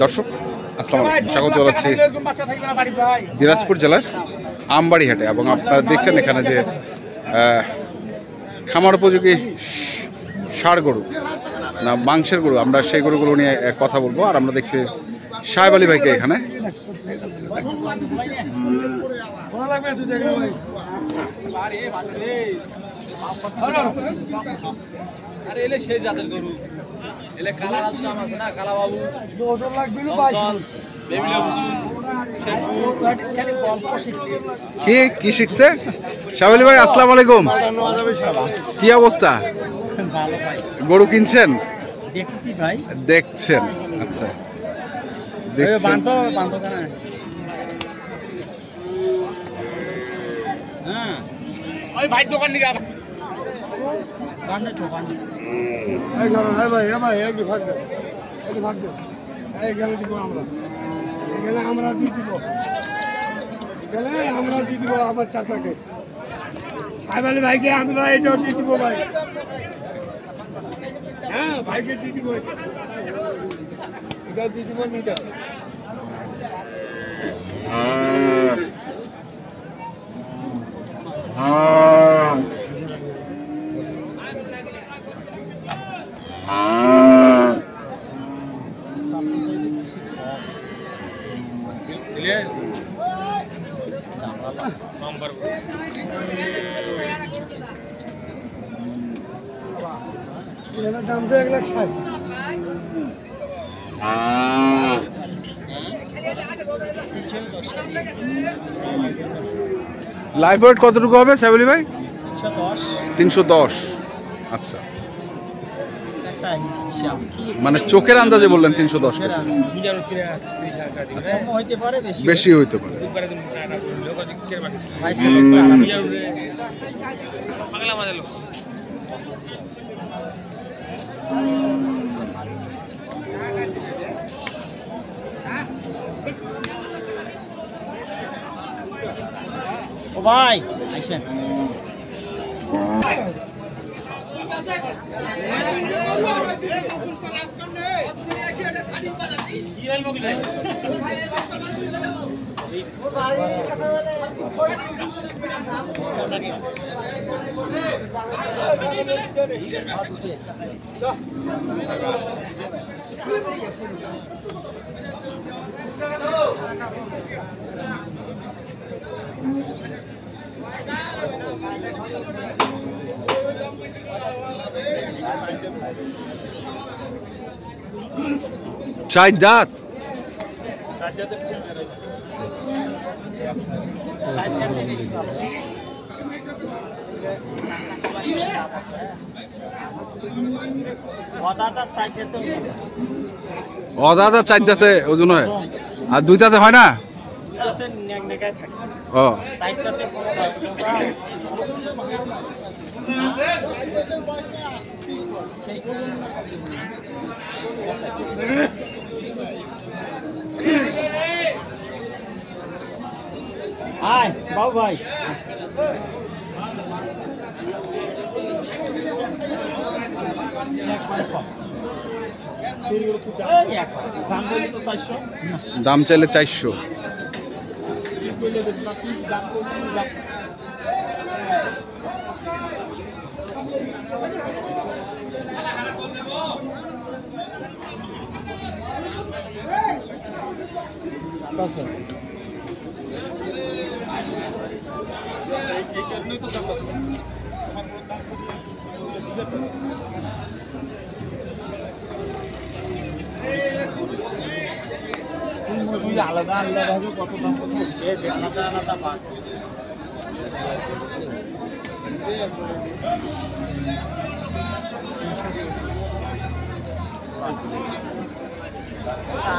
দর্শক আসসালামু আলাইকুম, স্বাগত জানাচ্ছি দিনাজপুর জেলার আমবাড়ি হাটে। এবং আপনারা দেখছেন এখানে যে খামার উপযোগী ষাঁড় গরু না মাংসের গরু, আমরা সেই গরুগুলো নিয়ে কথা বলবো। আর আমরা দেখছি সাহেব আলী ভাইকে এখানে। কি শিখছে সাহেব আলী ভাই? আসসালামু আলাইকুম, কি অবস্থা? গরু কিনছেন? দেখছেন? আচ্ছা, দেখছেন। ভাই দোকান দিকে আমরা দিয়ে দিব আমার চাচাকে, সাহেব আলী ভাইকে আমরা এটাও দিয়ে দিব ভাই। হ্যাঁ, ভাইকে দিয়ে দিব, এটাও দিয়ে দিব। নিটা দাম তো 1,60,000। লাইভ ওয়েট কতটুকু হবে সাহেব আলী ভাই? 310। আচ্ছা, মানে চোখের আন্দাজে বললেন 310। বেশি হইতে পারে। ও ভাই আইসেন। চাই দাঁত অদাদা চার দাঁতে ওজন হয়, আর দুই দাঁতে হয় না। ও আয় বাবু ভাই, দাম চাইলে 400। আলাদা আলাদা ভাবে কত দাম, আলাদা আলাদা বাদ।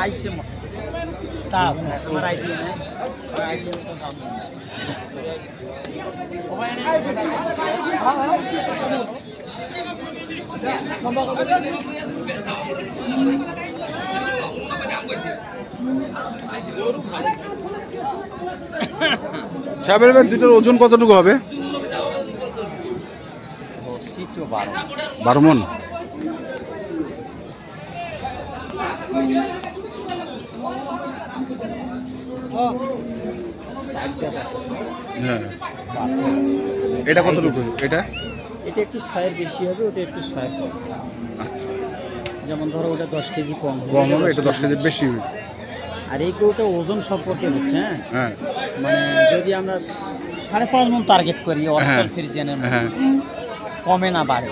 আইসে সাহেব আমার আইডিয়া নেই, আইডিয়া তো দাম সাহেবের ভাই দুটোর ওজন কতটুকু হবে? 12 মন। হ্যাঁ, এটা কতটুকু? এটা এটা একটু 6-এর বেশি হবে, ওটা একটু 6 কম। আচ্ছা, যেমন ধরো ওটা 10 কেজি কম কম হবে, এটা 10 কেজি বেশি হবে। আর এই গরুটা ওজন সম্পর্কে হচ্ছে, হ্যাঁ, মানে যদি আমরা 5.5 মন টার্গেট করি অস্ট্রাল ফ্রিজিয়ানের মধ্যে, হ্যাঁ, কমে না বাড়ে,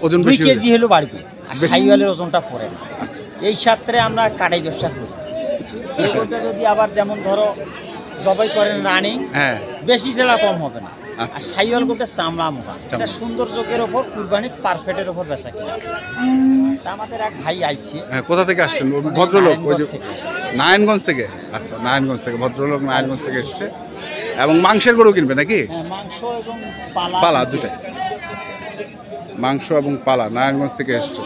ওজন 2 বেশি কেজি হলো বাড়বে। আর বেশি। সাইওয়ালের ওজনটা পড়ে না। আচ্ছা, এই ক্ষেত্রে আমরা কাটাই ব্যবসা করি। এই গরুটা যদি আবার যেমন ধরো জবাই করেন রানিং, হ্যাঁ, বেশি জেলা কম হবে না। আচ্ছা। আর সাইওয়াল গরুটা চামড়া মোটা, এটা চামড়া। সৌন্দর্যের ওপর, কুরবানির পারফেক্টের ওপর বেচা কিনা। তা আমাদের এক ভাই আইছে হ্যাঁ। কোথা থেকে আসছেন? ভদ্রলোক ওই যে নারায়ণগঞ্জ থেকে এসেছে। নারায়ণগঞ্জ থেকে। আচ্ছা, নারায়ণগঞ্জ থেকে ভদ্রলোক নারায়ণগঞ্জ থেকে এসছে এবং মাংসের গরু কিনবে নাকি? হ্যাঁ, মাংস এবং পালা পালা দুটাই। মাংস এবং পালা নারায়ণগঞ্জ থেকে এসছে।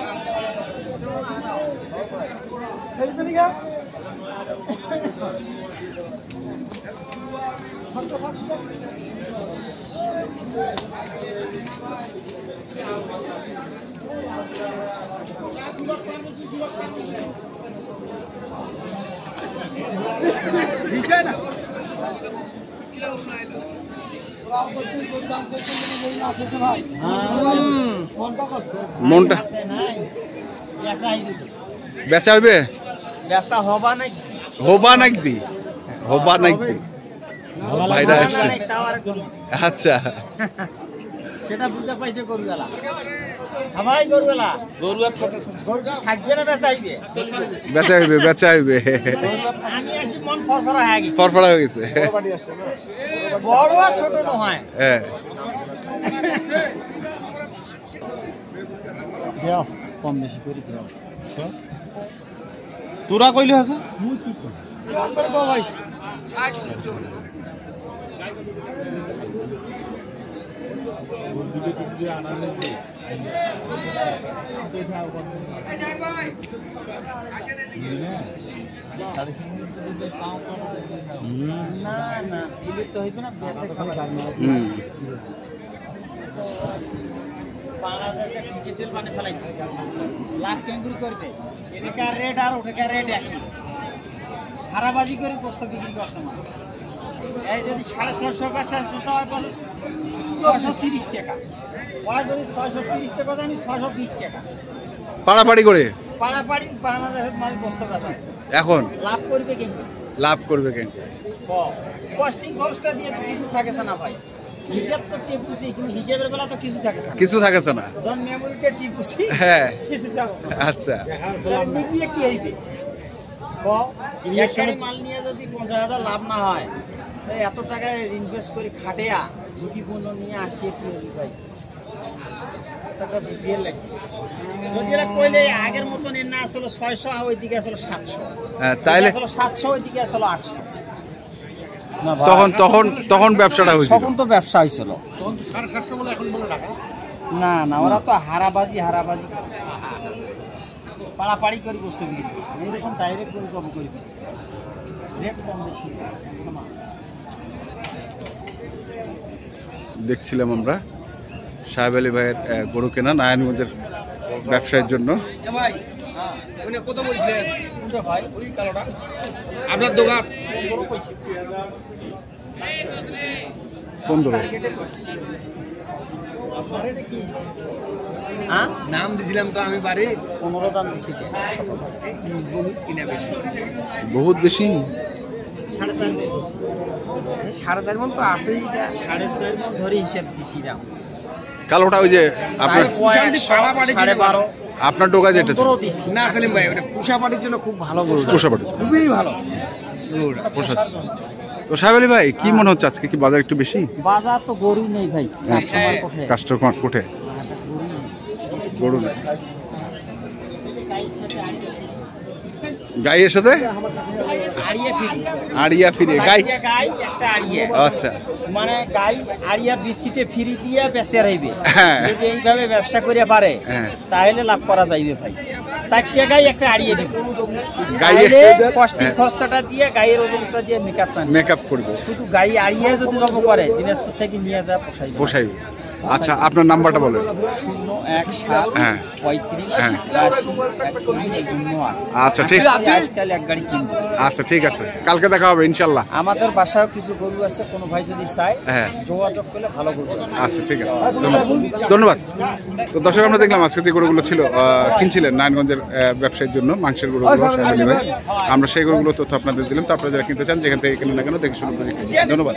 মনটা বেচা হইবে? বেচা হবা নাই, হবা নাকবি? হবা নাকবি? ভাইরা আসছে। আচ্ছা, সেটা বুঝা পাইছে গরুবেলা। ভাই গরুবেলা গরু থাকবে না বেচা হইবে? বেচা হইবে, বেচা হইবে। আমি আসি মন ফরফরা হয়ে গেছে, ফরফরা হয়ে গেছে। বড় আর ছোট নয়। হ্যাঁ, দেও কম বেশি করে দেও। তোরা কইলে আছে মুই কি করি? না না দিলে তো হইবে না, বেচা খাবে। হুম, 5,000 ডিজিটাল মানে ফেলাইছে, লাভ কেঙ্গুরি করবে। এটাকার রেট আর ওটাকার রেট একই, হারাবাজি করে বস্তু বিক্রি করছে না। এই যদি 650 কাছে আসছে তো 630 টাকা, ওরা যদি 630 টাকা, আমি 620 টাকা পাড়াপাড়ি করে পাড়াপাড়ি 5,000 মানে বস্তু কাছে আসছে। এখন লাভ করবে কেঙ্গুরি? লাভ করবে কেন? কস্টিং খরচটা দিয়ে তো কিছু থাকেছে না ভাই। হিসাব তো টিপুছি, কিন্তু হিসাবের বেলা তো কিছু থাকেছে না। কিছু থাকেছে না। যখন মেমোরিটা টিপুছি, হ্যাঁ, কিছু থাকেছে না। আচ্ছা, তাহলে নিয়ে কি হইবে? এক গাড়ি মাল নিয়ে যদি 50,000 লাভ না হয়, তাহলে এত টাকা ইনভেস্ট করে খাটিয়া ঝুঁকিপূর্ণ নিয়ে আসিয়ে কি হইবে ভাই? কথাটা বুঝিয়ে লাগবে। যদি এরা কইলে আগের মতন এর না আসলে 600, ওইদিকে আসলে 700, হ্যাঁ, তাইলে আসলে 700, ওইদিকে আসলে 800। না ভাই, তখন তখন তখন ব্যবসাটা হয়েছিল। তখন তো ব্যবসা হয়েছিল। না না, ওরা তো হারাবাজি করছে। পাড়াপাড়ি করে বস্তু বিক্রি করছে, এরকম ডাইরেক্ট করে জব করে বিক্রি করছে। রেট কম বেশি সমান। দেখছিলাম আমরা সাহেব আলী ভাইয়ের গরু কেনা নারায়ণগঞ্জের ব্যবসায়ের জন্য। ভাই কত বলছিলেন কোনটা ভাই? ওই কালোটা আপনার দোকান বড় কইছে 15। টার্গেটে কইছে। আপনার এটা কি? হ্যাঁ, নাম দিছিলাম তো আমি বাড়ি 15 দাম দিছি কে? বহুত কিনা বেশি বহুত বেশি। 4.5 মণ কইছে। 4.5 মণ তো আছেই, এটা 4.5 মণ ধরে হিসাব দিছি দাম। কালোটা ওই যে আপনার 12.5 আপনার ডোকা যেটা ছিল। 15 দিছি। না সেলিম ভাই, ওটা পুষা পাটির জন্য খুব ভালো গরু, পোষা পাটি। খুবই ভালো গরুটা। পোষা। তো সাহেব আলী ভাই কি মনে হচ্ছে আজকে কি বাজার একটু বেশি? বাজার তো গরুই নেই ভাই, কাস্টমার কোথায়? কাস্টমার কোঠে গরু নেই। গাইয়ের সাথে আড়িয়া ফিরি, আড়িয়া ফিরে গাই। চারটে গাই একটা আড়িয়া, আচ্ছা, মানে গাই আড়িয়া বিসিটে ফিরি দিয়ে বেচে রাইবে। হ্যাঁ। যদি এইভাবে ব্যবসা করে পারে হ্যাঁ। তাহলে লাভ করা যাইবে ভাই। 4 গাই একটা হারিয়ে দিব গাইয়ে কস্টিং খরচাটা দিয়ে গায়ের ওজনটা দিয়ে মেকআপ করবে, শুধু গাই আড়িয়ে যদি জব করে দিনাজপুর থেকে নিয়ে যা পোষাইবে। আচ্ছা, আপনার নাম্বারটা বলেন। 017 হ্যাঁ 35 হ্যাঁ 80 আচ্ছা ঠিক আজকাল এক গাড়ি কিনবো। আচ্ছা ঠিক আছে, কালকে দেখা হবে ইনশাল্লাহ। আমাদের বাসায় কিছু গরু আছে, কোনো ভাই যদি চায় হ্যাঁ যোগাযোগ করলে ভালো গরু আছে। আচ্ছা ঠিক আছে, ধন্যবাদ। তো দর্শক, আমরা দেখলাম আজকে যে গরুগুলো ছিল কিনছিলেন নারায়ণগঞ্জের ব্যবসায়ের জন্য মাংসের গরুগুলো সাহেব আলী ভাই, আমরা সেই গরুগুলো তথ্য আপনাদের দিলাম। তো আপনারা যারা কিনতে চান যেখান থেকে কিনুন না কেন দেখে শুরু করে। ধন্যবাদ।